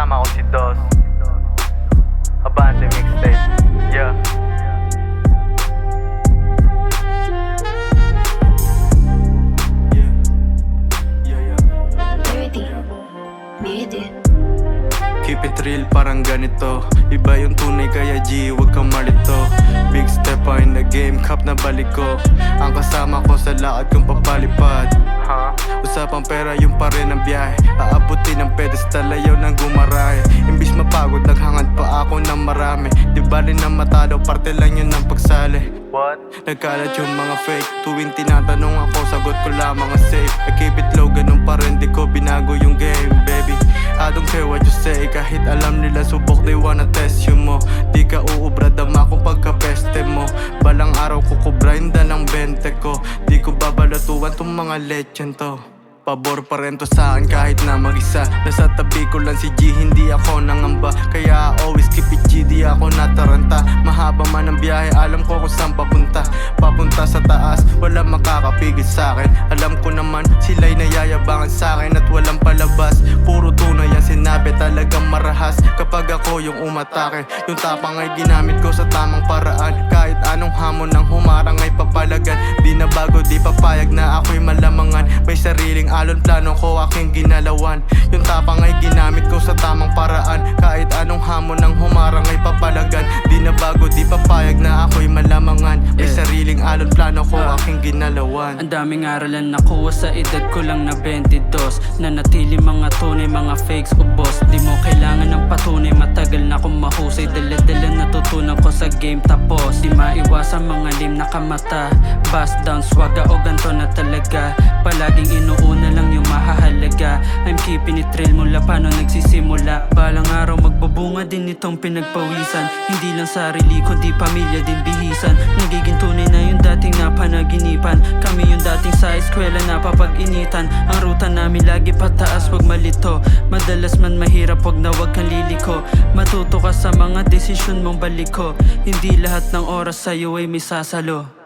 kasama ko si Dos Abante Mixtape. Yeah. Keep it real, parang ganito. Iba yung tunay kaya G, huwag kang malito. Big step pa in the game, cup na balik ko. Ang kasama ko sa lakad kong papalipad. Usapang pera yung pa rin ang biyahe. Aabutin ng pedestal, ayaw nang gumarahe. Imbis mapagod, naghangad pa ako ng marami. Di bali na matalo, parte lang yun ng pagsali. What? Nagkalat yung mga fake. Tuwing tinatanong ako, sagot ko lamang ang safe. I keep it low, ganun pa rin, di ko binago yung game, baby. I don't care what you say, kahit alam nila subok, they wanna test you mo. Di ka uubra, dama ko pagkapeste mo. Balang araw kukubrain dalang 20 ko. Di ko babalatuan tong mga legend to. Pabor pa rin to saan kahit na mag-isa. Nasa tabi ko lang si G, hindi ako nangamba. Kaya always keep it G, di ako nataranta. Mahaba man ang biyahe, alam ko kung saan papunta. Papunta sa taas, wala makakapigil sa'kin. Alam ko naman, sila'y nayayabangan sa'kin at walang palabas. Puro tunay ang sinabi, talagang marahas. Kapag ako yung umatake, yung tapang ay ginamit ko sa tamang paraan. Kahit anong hamon ng humarang ay papalagan. Di na bago, di papayag na ako'y malamangan. May sariling alon, plano ko aking ginalawan. Yung tapang ay ginamit ko sa tamang paraan. Kahit anong hamon ng humarang ay papalagan. Di na bago, di papayag na ako'y malamangan. May sariling alon, plano ko aking ginalawan. Ang daming aralan nakuha sa edad ko lang na 22. Nanatili mga tunay, mga fakes o boss. Di mo kailangan ng patunay, matagal na akong mahusay. Dala-dala natutunan ko sa game tapos. Di maiwasan mga lim na kamata. Bust down, swaga o ganto na talaga. Palaging inuuna lang yung mahahalaga. I'm keeping it real mula paano nagsisimula. Balang araw magbubunga din itong pinagpawisan. Hindi lang sarili kundi pamilya din bihisan. Nagiging tunay na yung dating napanaginipan. Kami yung dating sa eskwela na papag-initan. Ang ruta namin lagi pataas, wag malito. Madalas man mahirap, wag na wag kang liliko. Matuto ka sa mga desisyon mong baliko. Hindi lahat ng oras sa'yo ay may sasalo.